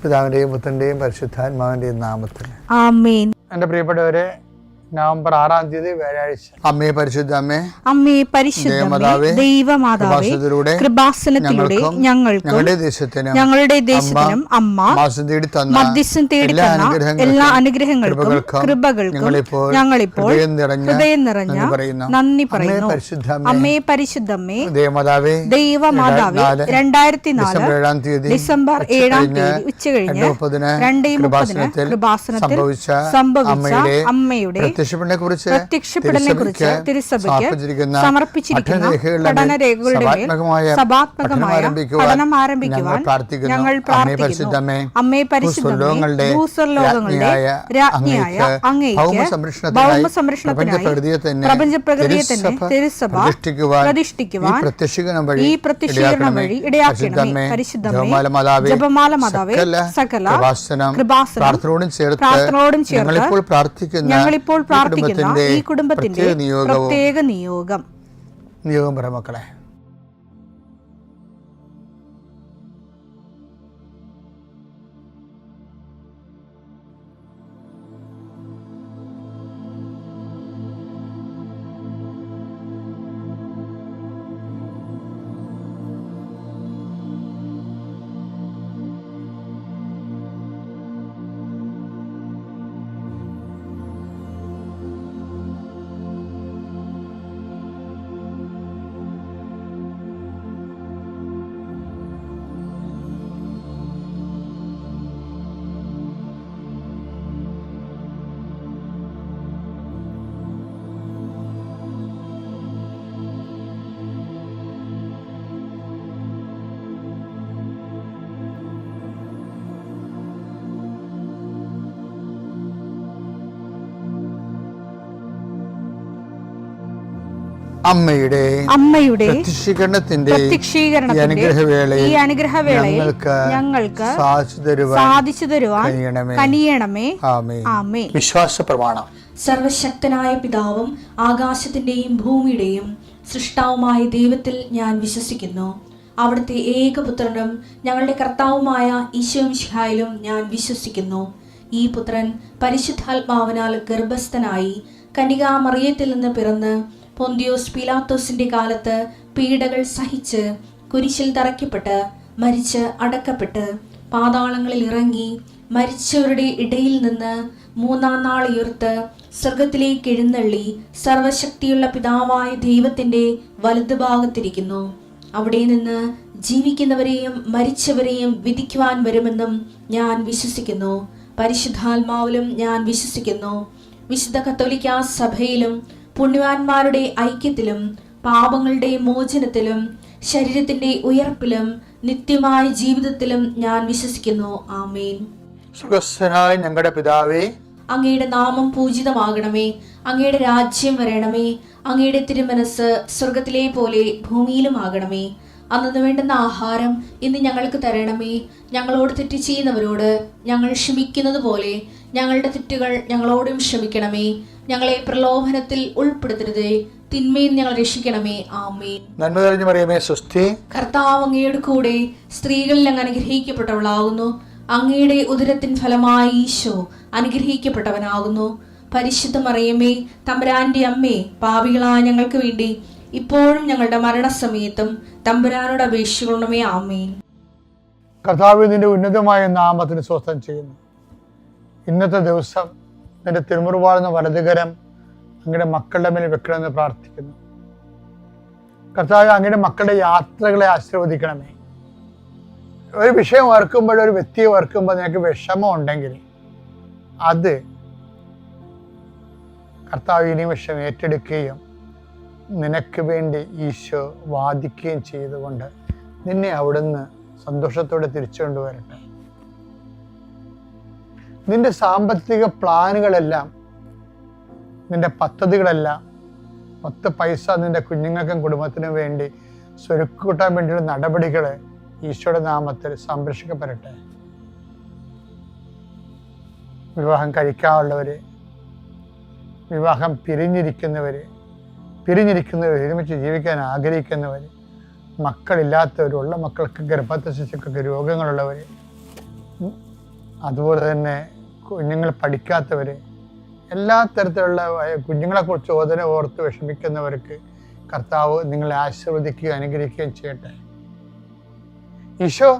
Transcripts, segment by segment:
പിതാവിൻ്റെയും പുത്രൻ്റെയും പരിശുദ്ധാത്മാവിൻ്റെയും നാമത്തിൽ ആമേൻ. എൻ്റെ പ്രിയപ്പെട്ടവരെ, നവംബർ 6-ാം തീയതി വ്യാഴാഴ്ച, അമ്മേ പരിശുദ്ധ അമ്മേ, അമ്മേ പരിശുദ്ധമേ, ദൈവമാതാവേ, കൃപാസനത്തിലൂടെ ഞങ്ങൾക്കും ഞങ്ങളുടെ ദേശത്തിനും അമ്മ മധ്യസ്ഥം തേടി തന്ന എല്ലാ അനുഗ്രഹങ്ങൾക്കും കൃപകൾക്കും ഞങ്ങളിപ്പോൾ ഹൃദയം നിറഞ്ഞ നന്ദി പറയുന്നു. അമ്മേ പരിശുദ്ധമേ, ദൈവമാതാവേ, 2004 ഡിസംബർ 7-ാം തീയതി ഉച്ചകഴിഞ്ഞ് 2:30 കൃപാസനത്തിൽ സംഭവിച്ച അമ്മയുടെ പ്രത്യക്ഷപ്പെടലിനെക്കുറിച്ച് തിരുസഭയ്ക്ക് സമർപ്പിച്ചിരിക്കുന്ന പഠനരേഖകളുടെ മേൽ സഭാത്മകമായ പഠനം ആരംഭിക്കുവാൻ ഞങ്ങൾ പ്രാർത്ഥിക്കുന്നു. അമ്മേ പരിശുദ്ധമേ, ഭൂസ്വർലോകങ്ങളുടെ രാജ്ഞിയായ അങ്ങേയ്ക്ക് ഭൗമസംരക്ഷണത്തിനായി പ്രപഞ്ചപ്രകൃതിയെ തന്നെ തിരുസഭ പ്രതിഷ്ഠിക്കുവാൻ ഈ പ്രത്യക്ഷീകരണം വഴി ഇടയാക്കണമേ. പരിശുദ്ധമേ, ജപമാല മാതാവേ, സകല കൃപാസനം പ്രാർത്ഥനയോടും ചേർത്ത് ഞങ്ങളിപ്പോൾ പ്രാർത്ഥിക്കുന്ന ഈ കുടുംബത്തിന്റെ പ്രത്യേക നിയോഗം പറ മക്കളെ. അമ്മയുടെ പ്രത്യക്ഷീകരണത്തിന്റെ ഈ അനുഗ്രഹവേളയിൽ ഞങ്ങൾക്ക് സാധിച്ചു തരുവാൻ കനിയണമേ. ആമേൻ. വിശ്വാസ പ്രമാണം. സർവശക്തനായ പിതാവും ആകാശത്തിന്റെയും ഭൂമിയുടെയും സൃഷ്ടാവുമായ ദൈവത്തിൽ ഞാൻ വിശ്വസിക്കുന്നു. അവിടുത്തെ ഏകപുത്രനും ഞങ്ങളുടെ കർത്താവുമായ ഈശോ മിശിഹായിലും ഞാൻ വിശ്വസിക്കുന്നു. ഈ പുത്രൻ പരിശുദ്ധാത്മാവിനാൽ ഗർഭസ്ഥനായി കന്യകാമറിയത്തിൽ നിന്ന് പിറന്ന് പൊന്തിയോസ് പീലാത്തോസിന്റെ കാലത്ത് പീഡകൾ സഹിച്ച് കുരിശിൽ തറയ്ക്കപ്പെട്ട് മരിച്ച് അടക്കപ്പെട്ട് പാതാളങ്ങളിൽ ഇറങ്ങി മരിച്ചവരുടെ ഇടയിൽ നിന്ന് 3-ാം നാൾ ഉയർത്ത് സ്വർഗത്തിലേക്ക് എഴുന്നള്ളി സർവശക്തിയുള്ള പിതാവായ ദൈവത്തിന്റെ വലതുഭാഗത്തിരിക്കുന്നു. അവിടെ നിന്ന് ജീവിക്കുന്നവരെയും മരിച്ചവരെയും വിധിക്കുവാൻ വരുമെന്നും ഞാൻ വിശ്വസിക്കുന്നു. പരിശുദ്ധാത്മാവിലും ഞാൻ വിശ്വസിക്കുന്നു. വിശുദ്ധ കത്തോലിക്കാ സഭയിലും പുണ്യവാന്മാരുടെ ഐക്യത്തിലും പാപങ്ങളുടെ മോചനത്തിലും ശരീരത്തിന്റെ ഉയർപ്പിലും നിത്യമായ ജീവിതത്തിലും ഞാൻ വിശ്വസിക്കുന്നു. ആമേൻ. സുഖസ്ഥനായ ഞങ്ങളുടെ പിതാവേ, അങ്ങയുടെ നാമം പൂജിതമാകണമേ. അങ്ങയുടെ രാജ്യം വരണമേ. അങ്ങയുടെ തിരുമനസ് സ്വർഗത്തിലെ പോലെ ഭൂമിയിലും ആകണമേ. അന്നു വേണ്ടുന്ന ആഹാരം ഇന്ന് ഞങ്ങൾക്ക് തരണമേ. ഞങ്ങളോട് തെറ്റ് ചെയ്യുന്നവരോട് ഞങ്ങൾ ക്ഷമിക്കുന്നത് പോലെ ഞങ്ങളുടെ തെറ്റുകൾ ഞങ്ങളോടും ക്ഷമിക്കണമേ. ഞങ്ങളെ പ്രലോഭനത്തിൽ ഉൾപ്പെടുത്തരുതേ, തിന്മയിൽ ഞങ്ങൾ രക്ഷിക്കണമേ. ആമേൻ. നന്മ നിറഞ്ഞ മറിയമേ, സ്വസ്തി. കർത്താവ് അങ്ങയുടെ കൂടെ സ്ത്രീകളിൽ അങ്ങ് അനുഗ്രഹിക്കപ്പെട്ടവളാകുന്നു. അങ്ങയുടെ ഉദരത്തിൻ ഫലമായി ഈശോ അനുഗ്രഹിക്കപ്പെട്ടവനാകുന്നു. പരിശുദ്ധ മറിയമേ, തമ്പുരാന്റെ അമ്മേ, പാപികളായ ഞങ്ങൾക്ക് വേണ്ടി ഇപ്പോഴും ഞങ്ങളുടെ മരണസമയത്തും തമ്പുരാനോട് അപേക്ഷിക്കണമേ. ആമേൻ. കർത്താവ് നിന്റെ ഉന്നതമായ നാമത്തിന് സ്വസ്ഥം ചെയ്യുന്നു. ഇന്നത്തെ ദിവസം നിന്റെ തിരുമുറുവാളുന്ന വലതുകരം അങ്ങയുടെ മക്കളുടെ മേൽ വെക്കണമെന്ന് പ്രാർത്ഥിക്കുന്നു. കർത്താവ് അങ്ങയുടെ മക്കളുടെ യാത്രകളെ ആശീർവദിക്കണമേ. ഒരു വിഷയം ഓർക്കുമ്പോൾ, ഒരു വ്യക്തിയെ ഓർക്കുമ്പോൾ നിനക്ക് വിഷമം ഉണ്ടെങ്കിൽ അത് കർത്താവ് ഈ നിമിഷം ഏറ്റെടുക്കുകയും നിനക്ക് വേണ്ടി ഈശോ വാദിക്കുകയും ചെയ്തുകൊണ്ട് നിന്നെ അവിടുന്ന് സന്തോഷത്തോടെ തിരിച്ചു കൊണ്ടുവരട്ടെ. നിന്റെ സാമ്പത്തിക പ്ലാനുകളെല്ലാം, നിന്റെ പദ്ധതികളെല്ലാം, 10 പൈസ നിന്റെ കുഞ്ഞുങ്ങൾക്കും കുടുംബത്തിനും വേണ്ടി സ്വരുക്കൂട്ടാൻ വേണ്ടിയുള്ള നടപടികൾ ഈശോയുടെ നാമത്തിൽ സംരക്ഷിക്കപ്പെടട്ടെ. വിവാഹം കഴിക്കാനുള്ളവര്, വിവാഹം പിരിഞ്ഞിരിക്കുന്നവർ, ഒരുമിച്ച് ജീവിക്കാൻ ആഗ്രഹിക്കുന്നവർ, മക്കളില്ലാത്തവർ, ഉള്ള മക്കൾക്ക് ഗർഭസ്ഥ ശിശുക്കൾക്ക് രോഗങ്ങളുള്ളവർ, അതുപോലെ തന്നെ കുഞ്ഞുങ്ങൾ പഠിക്കാത്തവർ, എല്ലാ തരത്തിലുള്ള കുഞ്ഞുങ്ങളെക്കുറിച്ച് ചോദന ഓർത്ത് വിഷമിക്കുന്നവർക്ക് കർത്താവ് നിങ്ങളെ ആശീർവദിക്കുകയും അനുഗ്രഹിക്കുകയും ചെയ്യട്ടെ. ഈശോ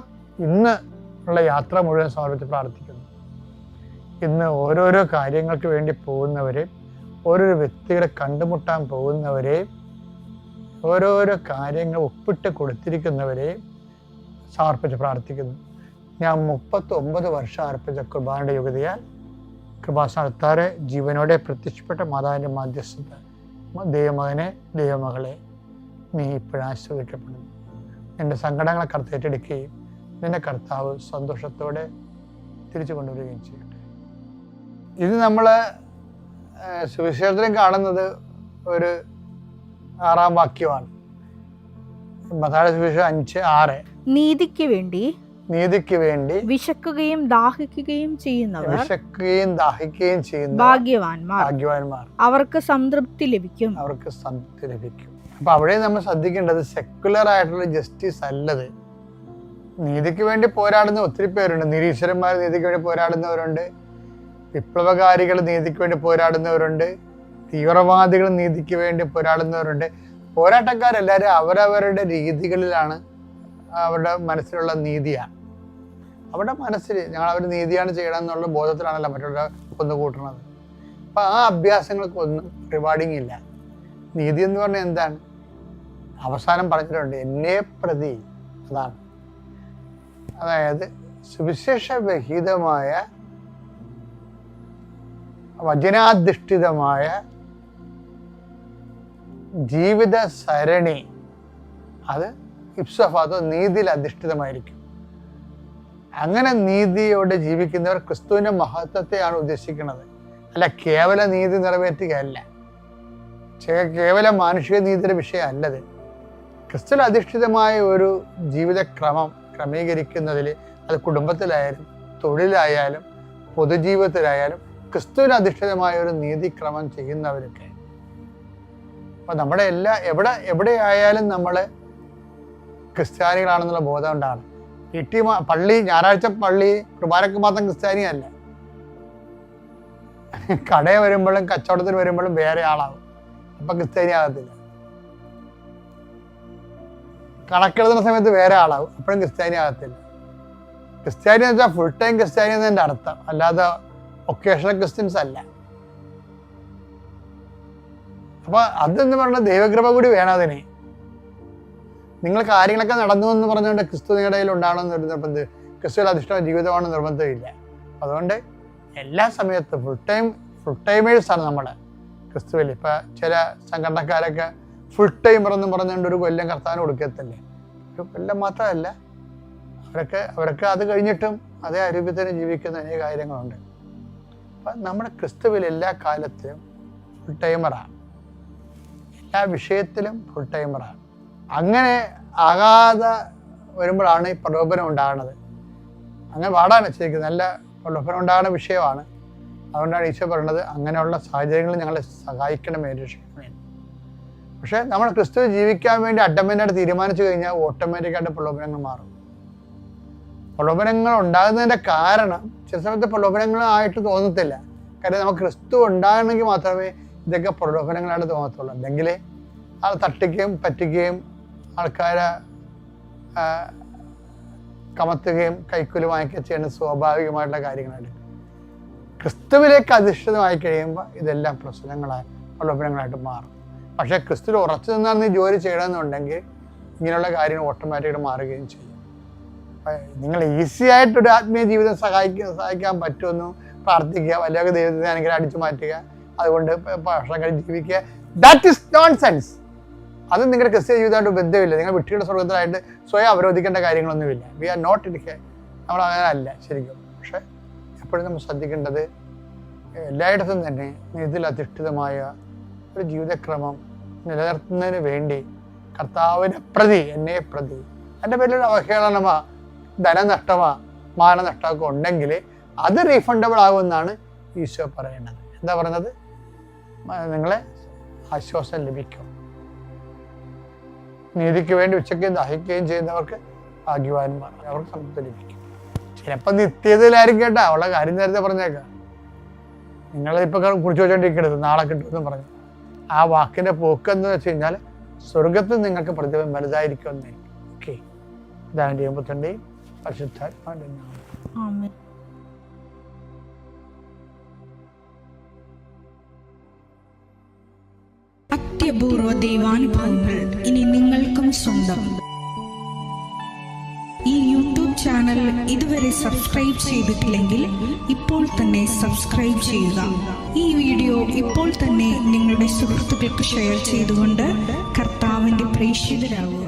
ഇന്ന് ഉള്ള യാത്ര മുഴുവൻ സമർപ്പിച്ച് പ്രാർത്ഥിക്കുന്നു. ഇന്ന് ഓരോരോ കാര്യങ്ങൾക്ക് വേണ്ടി പോകുന്നവരെ, ഓരോരോ വ്യക്തികളെ കണ്ടുമുട്ടാൻ പോകുന്നവരെ, ഓരോരോ കാര്യങ്ങൾ ഒപ്പിട്ട് കൊടുത്തിരിക്കുന്നവരെ സമർപ്പിച്ച് പ്രാർത്ഥിക്കുന്നു. ഞാൻ 39 വർഷം അർപ്പിച്ച കുർബാനയുടെ യോഗ്യതയാൽ കൃപാസനത്താറെ ജീവനോടെ പ്രത്യക്ഷപ്പെട്ട മാതാവിൻ്റെ മധ്യസ്ഥത, ദൈവമകനെ, ദൈവമകളെ, നീ ഇപ്പോഴും ആശീർവദിക്കപ്പെടുന്നു. നിന്റെ സങ്കടങ്ങളെ കർത്താവ് ഏറ്റെടുക്കുകയും നിന്റെ കർത്താവ് സന്തോഷത്തോടെ തിരിച്ചു കൊണ്ടുവരികയും ചെയ്യട്ടെ. ഇത് നമ്മൾ സുവിശേഷത്തിലും കാണുന്നത് ഒരു 6-ാം വാക്യമാണ്. മത്തായിയുടെ സുവിശേഷം 5:6. നീതിക്ക് വേണ്ടി വിശക്കുകയും ദാഹിക്കുകയും ചെയ്യുന്നവർ ഭാഗ്യവാന്മാർ, അവർക്ക് സംതൃപ്തി ലഭിക്കും. അപ്പൊ അവിടെ നമ്മൾ ശ്രദ്ധിക്കേണ്ടത് സെക്കുലർ ആയിട്ടുള്ള ജസ്റ്റിസ് അല്ലത്. നീതിക്ക് വേണ്ടി പോരാടുന്ന ഒത്തിരി പേരുണ്ട്. നിരീശ്വരന്മാർ നീതിക്ക് വേണ്ടി പോരാടുന്നവരുണ്ട്, വിപ്ലവകാരികൾ നീതിക്ക് വേണ്ടി പോരാടുന്നവരുണ്ട്, തീവ്രവാദികൾ നീതിക്ക് വേണ്ടി പോരാടുന്നവരുണ്ട്. പോരാട്ടക്കാരെല്ലാവരും അവരവരുടെ രീതികളിലാണ്, അവരുടെ മനസ്സിലുള്ള നീതിയാണ്. അവരുടെ മനസ്സിൽ അവർ നീതിയാണ് ചെയ്യണം എന്നുള്ള ബോധത്തിലാണല്ലോ മറ്റുള്ള കൊന്നുകൂട്ടുന്നത്. അപ്പം ആ അഭ്യാസങ്ങൾക്കൊന്നും റിവാർഡിങ് ഇല്ല. നീതി എന്ന് പറഞ്ഞാൽ എന്താണ്? അവസാനം പറഞ്ഞിട്ടുണ്ട്, എന്നെ പ്രതി. അതാണ്, അതായത് സുവിശേഷവിഹിതമായ വചനാധിഷ്ഠിതമായ ജീവിത സരണി, അത് ഇപ്സഫാത്തോ നീതിയിൽ അധിഷ്ഠിതമായിരിക്കും. അങ്ങനെ നീതിയോടെ ജീവിക്കുന്നവർ ക്രിസ്തുവിൻ്റെ മഹത്വത്തെയാണ് ഉദ്ദേശിക്കുന്നത്, അല്ല കേവല നീതി നിറവേറ്റുകയല്ല, കേവല മാനുഷിക നീതിയുടെ വിഷയമല്ലത്. ക്രിസ്തുവിൽ അധിഷ്ഠിതമായ ഒരു ജീവിതക്രമം ക്രമീകരിക്കുന്നതിൽ, അത് കുടുംബത്തിലായാലും തൊഴിലായാലും പൊതുജീവിതത്തിലായാലും ക്രിസ്തുവിൽ അധിഷ്ഠിതമായ ഒരു നീതിക്രമം ചെയ്യുന്നവരൊക്കെ, അപ്പോൾ നമ്മുടെ എവിടെയായാലും നമ്മൾ ക്രിസ്ത്യാനികളാണെന്നുള്ള ബോധം ഉണ്ടാണ്. പള്ളി, ഞായറാഴ്ച പള്ളി കുർബാനക്ക് മാത്രം ക്രിസ്ത്യാനിയല്ല. കടയിൽ വരുമ്പോഴും കച്ചവടത്തിന് വരുമ്പോഴും വേറെ ആളാവും, അപ്പം ക്രിസ്ത്യാനി ആകത്തില്ല. കണക്കെഴുതുന്ന സമയത്ത് വേറെ ആളാവും, അപ്പോഴും ക്രിസ്ത്യാനി ആകത്തില്ല. ക്രിസ്ത്യാനി എന്ന് വെച്ചാൽ ഫുൾ ടൈം ക്രിസ്ത്യാനി എന്നതിൻ്റെ അർത്ഥം, അല്ലാതെ ഒക്കേഷണൽ ക്രിസ്ത്യൻസ് അല്ല. അപ്പൊ അതെന്ന് പറഞ്ഞാൽ ദൈവകൃപ കൂടി വേണം അതിന്. നിങ്ങൾ കാര്യങ്ങളൊക്കെ നടന്നു എന്ന് പറഞ്ഞുകൊണ്ട് ക്രിസ്തു നിങ്ങളുടെ കയ്യിൽ ഉണ്ടാകണമെന്ന് ഒരു നിർബന്ധം, ക്രിസ്തുവിൽ അധിഷ്ഠിത ജീവിതമാണെന്ന് നിർബന്ധമില്ല. അതുകൊണ്ട് എല്ലാ സമയത്തും ഫുൾ ടൈമേഴ്സാണ് നമ്മൾ ക്രിസ്തുവിൽ. ഇപ്പം ചില സംഘടനക്കാരൊക്കെ ഫുൾ ടൈമർ എന്ന് പറഞ്ഞുകൊണ്ട് ഒരു കൊല്ലം കർത്താവിന് കൊടുക്കത്തില്ലേ. ഒരു കൊല്ലം മാത്രമല്ല, അവരൊക്കെ അത് കഴിഞ്ഞിട്ടും അതേ അരൂപ്യത്തിന് ജീവിക്കുന്ന അനേക കാര്യങ്ങളുണ്ട്. അപ്പം നമ്മുടെ ക്രിസ്തുവിൽ എല്ലാ കാലത്തിലും ഫുൾ ടൈമറാണ്, എല്ലാ വിഷയത്തിലും ഫുൾ ടൈമറാണ്. അങ്ങനെ ആകാതെ വരുമ്പോഴാണ് ഈ പ്രലോഭനം ഉണ്ടാകുന്നത്. അങ്ങനെ പാടാണ് ശരിക്കും, നല്ല പ്രലോഭനം ഉണ്ടാകുന്ന വിഷയമാണ്. അതുകൊണ്ടാണ് ഈശോ പറയുന്നത്, അങ്ങനെയുള്ള സാഹചര്യങ്ങളിൽ ഞങ്ങളെ സഹായിക്കണമേ, രക്ഷിക്കണമേ. പക്ഷേ നമ്മൾ ക്രിസ്തു ജീവിക്കാൻ വേണ്ടി അഡ്ഡമെൻ്റായിട്ട് തീരുമാനിച്ചു കഴിഞ്ഞാൽ ഓട്ടോമാറ്റിക്കായിട്ട് പ്രലോഭനങ്ങൾ മാറും. പ്രലോഭനങ്ങൾ ഉണ്ടാകുന്നതിൻ്റെ കാരണം ചില സമയത്ത് പ്രലോഭനങ്ങളായിട്ട് തോന്നത്തില്ല. കാര്യം നമുക്ക് ക്രിസ്തു ഉണ്ടാകണമെങ്കിൽ മാത്രമേ ഇതൊക്കെ പ്രലോഭനങ്ങളായിട്ട് തോന്നത്തുള്ളൂ. അല്ലെങ്കിൽ ആൾ തട്ടിക്കുകയും പറ്റിക്കുകയും ആൾക്കാരെ കമത്തുകയും കൈക്കൂലി വാങ്ങിക്കുകയും ചെയ്യുന്ന സ്വാഭാവികമായിട്ടുള്ള കാര്യങ്ങളായിട്ട്. ക്രിസ്തുവിലേക്ക് അധിഷ്ഠിതമായി കഴിയുമ്പോൾ ഇതെല്ലാം പ്രലോഭനങ്ങളായിട്ട് മാറും. പക്ഷേ ക്രിസ്തുവിൽ ഉറച്ചു നിന്നാൽ നീ ജോലി ചെയ്യണമെന്നുണ്ടെങ്കിൽ ഇങ്ങനെയുള്ള കാര്യങ്ങൾ ഓട്ടോമാറ്റിക്കായിട്ട് മാറുകയും ചെയ്യും. നിങ്ങൾ ഈസി ആയിട്ടൊരു ആത്മീയ ജീവിതം സഹായിക്കാൻ പറ്റുമെന്ന് പ്രാർത്ഥിക്കുക, വല്ലതൊക്കെ ദൈവത്തെ അനുഗ്രഹം അടിച്ചു മാറ്റുക, അതുകൊണ്ട് ഭക്ഷണം കഴിച്ച് ജീവിക്കുക, ദാറ്റ് ഇസ് നോൺസെൻസ്. അത് നിങ്ങളുടെ ക്രിസ്ത്യ ജീവിതമായിട്ട് ബന്ധമില്ല. നിങ്ങൾ വിട്ടിയുടെ സ്വർഗത്തിലായിട്ട് സ്വയം അവരോധിക്കേണ്ട കാര്യങ്ങളൊന്നുമില്ല. വി ആർ നോട്ട് ഇരിക്കുക, നമ്മൾ അങ്ങനെ അല്ല ശരിക്കും. പക്ഷെ എപ്പോഴും നമ്മൾ ശ്രദ്ധിക്കേണ്ടത് എല്ലായിടത്തും തന്നെ നീതിയിൽ അധിഷ്ഠിതമായ ഒരു ജീവിതക്രമം നിലനിർത്തുന്നതിന് വേണ്ടി കർത്താവിനെ പ്രതി, എന്നെ പ്രതി, എൻ്റെ പേരിലൊരു അവഹേളനമോ ധനനഷ്ടമോ മാനനഷ്ടമൊക്കെ ഉണ്ടെങ്കിൽ അത് റീഫണ്ടബിൾ ആകുമെന്നാണ് ഈശോ പറയുന്നത്. എന്താ പറയുന്നത്? നിങ്ങളെ ആശ്വാസം ലഭിക്കും. നീതിക്ക് വേണ്ടി ഉച്ചയ്ക്ക് ദാഹിക്കുകയും ചെയ്യുന്നവർക്ക് ഭാഗ്യവാന്മാർ, അവർക്ക് സംതൃപ്തി ലഭിക്കും. ചിലപ്പോൾ നിത്യതയിലായിരിക്കും കേട്ടാ. ഉള്ള കാര്യം നേരത്തെ പറഞ്ഞേക്കാം. നിങ്ങളിപ്പോൾ കുറിച്ച് വെച്ചോണ്ടിരിക്കരുത് നാളെ കിട്ടുമെന്ന് പറഞ്ഞു. ആ വാക്കിന്റെ പോക്കെന്ന് വെച്ച് കഴിഞ്ഞാൽ സ്വർഗത്തിൽ നിങ്ങൾക്ക് പ്രതിഫലം വലുതായിരിക്കുമെന്നായിരിക്കും. ഓക്കെ, ഇതാണ് ദൈവത്തിൻ്റെയും പരിശുദ്ധാത്മാവിൻ്റെയും നാമം. ആമേൻ. അത്യപൂർവ ദൈവാനുഭവങ്ങൾ ഇനി നിങ്ങൾക്കും സ്വന്തം. ഈ യൂട്യൂബ് ചാനൽ ഇതുവരെ സബ്സ്ക്രൈബ് ചെയ്തിട്ടില്ലെങ്കിൽ ഇപ്പോൾ തന്നെ സബ്സ്ക്രൈബ് ചെയ്യുക. ഈ വീഡിയോ ഇപ്പോൾ തന്നെ നിങ്ങളുടെ സുഹൃത്തുക്കൾക്ക് ഷെയർ ചെയ്തുകൊണ്ട് കർത്താവിന്റെ പ്രേക്ഷിതരാകുക.